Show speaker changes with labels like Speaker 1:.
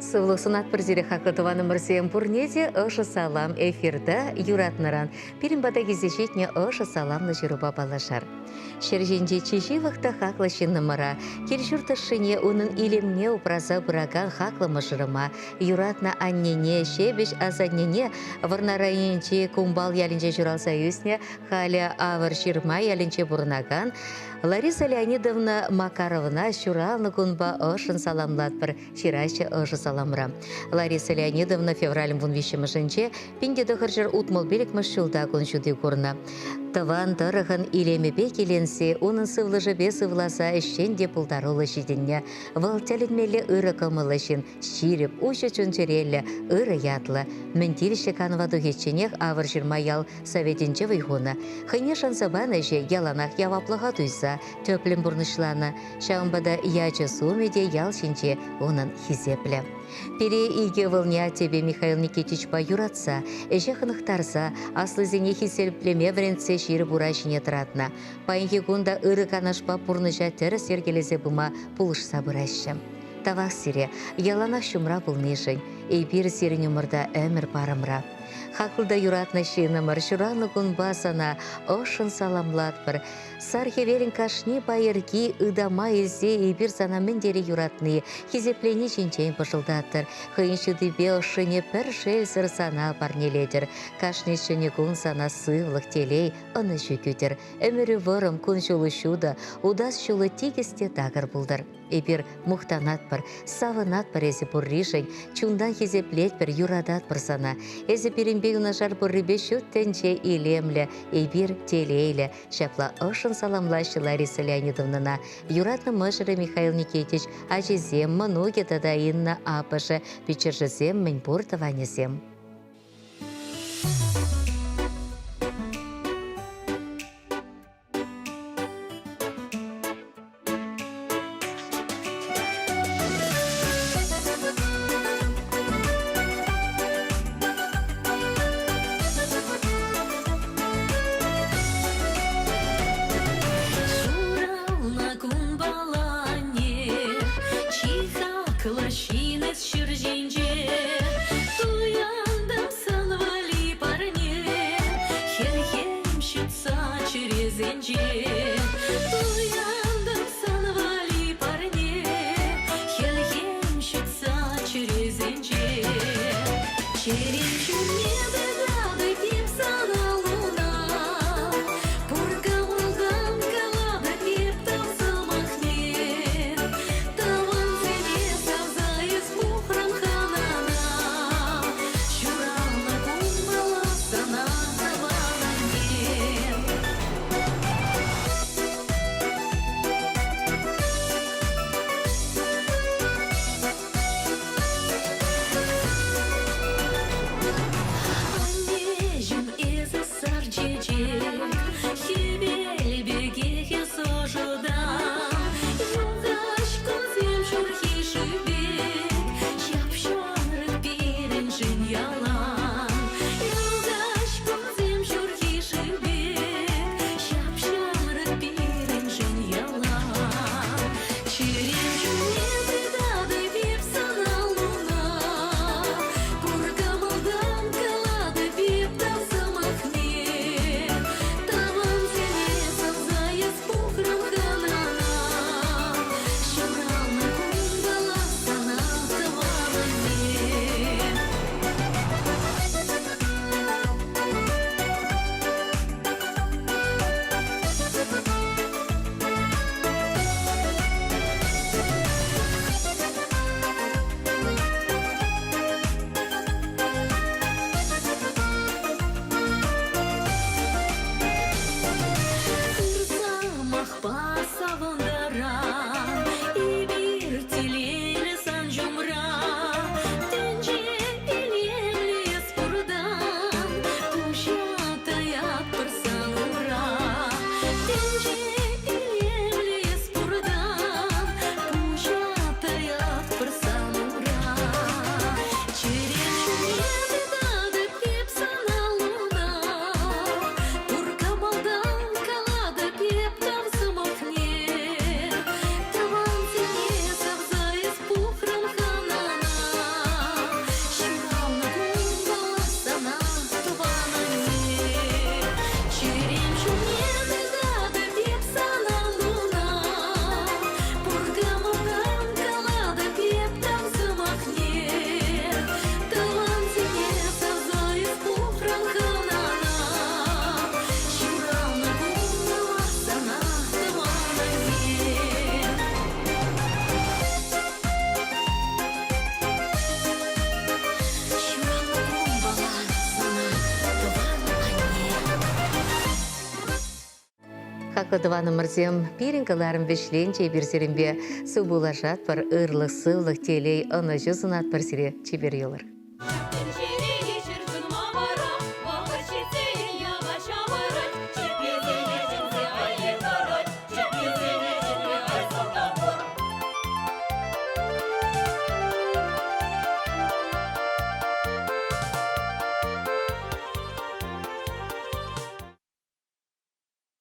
Speaker 1: Сывлық сунат бірзері хақытываны мұрсен пұрнеде ұшы салам эфирді юратныран. Перін бада кезешетіне ұшы саламны жыруба балашар. Шерженде чеші вақты хақлышын нымыра. Келшүртішіне оның илемне упраза бұраган хақлымы жырыма. Юратна аннене, шебеш азаннене, варна районче кумбал ялінче журалса үсіне, халі авыр шырма ялінче бұрнаган. Лариса Леонидовна Макаровна шуралны кунба ошын саламлат бір ширайшы ыжы саламра. Лариса Леонидовна февралем вун вишімі жынче пинде дұқыржыр утмыл белік мүшілда күншуды көріна. Тыван тұрығын илемі бек еленсе, оның сывлыжы бе сывласа ішен де пұлдарулы жидінне. Выл тәлінмелі ұры кымылышын, ширіп, ұшы чүнчерелі, ұры ятлы. Мінтіліші канваду хетченех авыр жырма ял советінче вайхуна. Хыне шансабаны же яланақ яваплыға туйса, төплім бұрнышланы. Шаумбада ячы сумеде ял шинче оның хизеплі. Пере иге вылня тебе Михаил Никитич юратса, эже хынықтарса, аслы зене хиселплеме вренце ширы бурашыне тұратна. Пайынхи кунда ыры канашпа пурныша тәрі сергелезе бұма пулышса бұрашым. Тавақ сире, яланақ шумра бұлнышын, эйпир сирін умырда әмір парымра. Хақылда юратна шинымыр, шураны күн басана, ошын саламлат бір. Сархевелін кашни байырги ыдама елзе ебір сана міндері юратны, хизеплені жинчен пышылдаттыр. Хыйыншыды бе ошыне пір шел сыр сана парнеледір. Кашни шыне күн сана сывлық телей, ыны жүкетір. Өмірі вырым күн жолы шуды, удас жолы тегісте тағыр бұлдыр. Эбір мұқтанат бір, савынат бір езі бұрришын, чундан хизеплет бір юрадат бір сана. Езі бірінбе юнашар бұррыбе шүттенче илемлі, эбір телейлі. Шапла ошын саламлашы Лариса Леонидовнана. Юратны мышыры Михаил Никитич, ажезем, мұнуге тадайынна апышы, печержезем, мен бұртыванезем. Хақлы номерсем пиринкаларым вешлен чеберсерімбе субулашат бар ырлық сылық телей аны жүзынат бар сире чебер елыр.